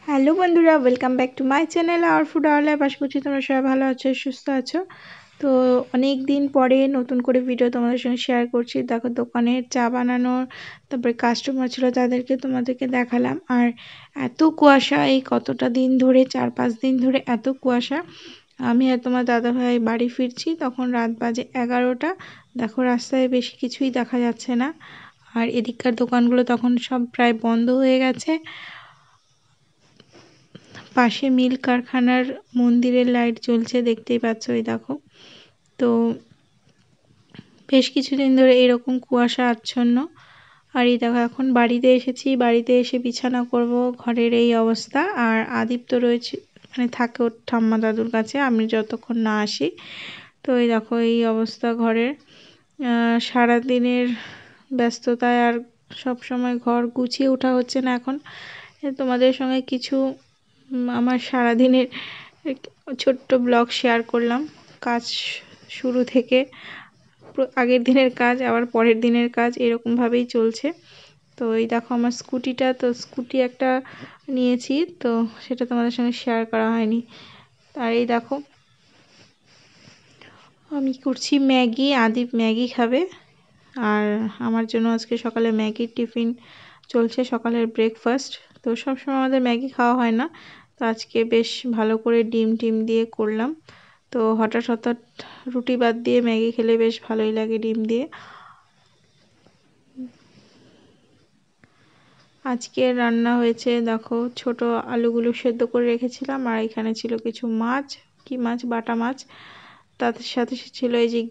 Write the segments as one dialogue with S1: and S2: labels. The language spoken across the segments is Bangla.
S1: হ্যালো বন্ধুরা, welcome back to my channel our food our life. আশা করছি তোমরা সবাই ভালো আছো, সুস্থ আছো। তো অনেক দিন পরে নতুন করে ভিডিও তোমাদের সঙ্গে শেয়ার করছি। দেখো, দোকানের চা বানানোর, তারপরে কাস্টমার ছিল তাদেরকে তোমাদেরকে দেখালাম। আর এত কুয়াশা, এই কতটা দিন ধরে 4-5 দিন ধরে এত কুয়াশা। আমি আর তোমার দাদাভাই বাড়ি ফিরছি, তখন রাত বাজে 11টা। দেখো, রাস্তায় বেশি কিছুই দেখা যাচ্ছে না। আর এদিককার দোকানগুলো তখন সব প্রায় বন্ধ হয়ে গেছে। পাশে মিল কারখানার মন্দিরের লাইট জ্বলছে, দেখতেই পাচ্ছ। এই দেখো, তো বেশ কিছুদিন ধরে এরকম কুয়াশা আচ্ছন্ন। আর এই দেখো, এখন বাড়িতে এসেছি, বাড়িতে এসে বিছানা করব, ঘরের এই অবস্থা। আর আদিপ তো রয়েছে, মানে থাকে ওর ঠাম্মা দাদুর কাছে, আমি যতক্ষণ না আসি। তো এই দেখো, এই অবস্থা ঘরের। সারাদিনের ব্যস্ততায় আর সব সময় ঘর গুছিয়ে ওঠা হচ্ছে না। এখন তোমাদের সঙ্গে কিছু আমার সারাদিনের ছোট্ট ব্লগ শেয়ার করলাম। কাজ শুরু থেকে, আগের দিনের কাজ আবার পরের দিনের কাজ, এরকমভাবেই চলছে। তো এই দেখো আমার স্কুটিটা, তো স্কুটি একটা নিয়েছি, তো সেটা তোমাদের সঙ্গে শেয়ার করা হয়নি। আর এই দেখো, আমি করছি ম্যাগি, আদিপ ম্যাগি খাবে। আর আমার জন্য আজকে সকালে ম্যাগির টিফিন চলছে, সকালের ব্রেকফাস্ট। তো সবসময় আমাদের ম্যাগি খাওয়া হয় না, তো আজকে বেশ ভালো করে ডিম দিয়ে করলাম। তো হঠাৎ রুটি বাদ দিয়ে ম্যাগি খেলে বেশ ভালোই লাগে ডিম দিয়ে। আজকে রান্না হয়েছে, দেখো, ছোট আলুগুলো সেদ্ধ করে রেখেছিলাম। আর এখানে ছিল কিছু মাছ, কি মাছ, বাটা মাছ। তাদের সাথে ছিল এই যে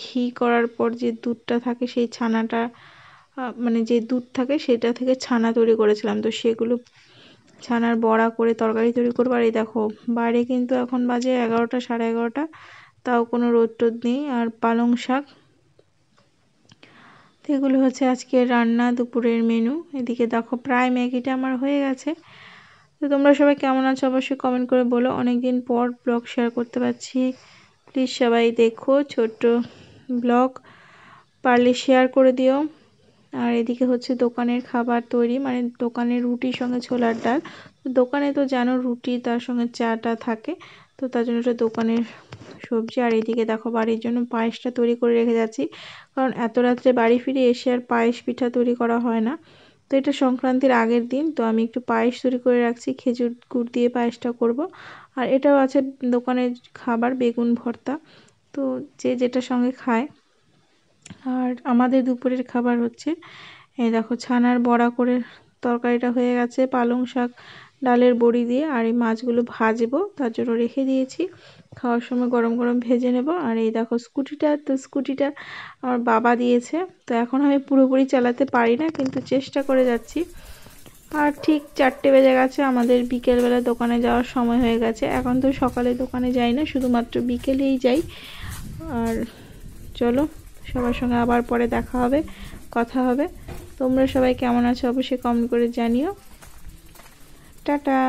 S1: ঘি করার পর যে দুধটা থাকে, সেই ছানাটা, মানে যে দুধ থাকে সেটা থেকে ছানা তৈরি করেছিলাম। তো সেগুলো ছানার বড়া করে তরকারি তৈরি করবো। আর এই দেখো, বাইরে কিন্তু এখন বাজে 11টা, সাড়ে 11টা, তাও কোনো রোদ টোদ নেই। আর পালং শাক, তো এগুলো হচ্ছে আজকে রান্না, দুপুরের মেনু। এদিকে দেখো, প্রায় ম্যাগিটা আমার হয়ে গেছে। তো তোমরা সবাই কেমন আছো অবশ্যই কমেন্ট করে বলো। অনেকদিন পর ব্লগ শেয়ার করতে পারছি, প্লিজ সবাই দেখো ছোট্ট ব্লগ, পারলে শেয়ার করে দিও। আর এদিকে হচ্ছে দোকানের খাবার তৈরি, মানে দোকানের রুটির সঙ্গে ছোলার ডাল। দোকানে তো জানো রুটি তার সঙ্গে চাটা থাকে, তো তার জন্য এটা দোকানের সবজি। আর এদিকে দেখো, বাড়ির জন্য পায়েসটা তৈরি করে রেখে যাচ্ছি, কারণ এত রাত্রে বাড়ি ফিরে এসে আর পায়েস পিঠা তৈরি করা হয় না। তো এটা সংক্রান্তির আগের দিন, তো আমি একটু পায়েস তৈরি করে রাখছি, খেজুর গুড় দিয়ে পায়েসটা করব। আর এটাও আছে দোকানের খাবার, বেগুন ভর্তা, তো যে যেটার সঙ্গে খায়। আর আমাদের দুপুরের খাবার হচ্ছে, এই দেখো, ছানার বড়া করে তরকারিটা হয়ে গেছে, পালং শাক ডালের বড়ি দিয়ে। আর এই মাছগুলো ভাজবো, তার জন্য রেখে দিয়েছি, খাওয়ার সময় গরম গরম ভেজে নেব। আর এই দেখো স্কুটিটা, তো স্কুটিটা আমার বাবা দিয়েছে। তো এখন আমি পুরোপুরি চালাতে পারি না, কিন্তু চেষ্টা করে যাচ্ছি। আর ঠিক 4টে বেজে গেছে, আমাদের বিকেলবেলা দোকানে যাওয়ার সময় হয়ে গেছে। এখন তো সকালে দোকানে যাই না, শুধুমাত্র বিকেলেই যাই। আর চলো, সবার সঙ্গে আবার পরে দেখা হবে, কথা হবে। তোমরা সবাই কেমন আছো অবশ্যই কমেন্ট করে জানিও। টাটা।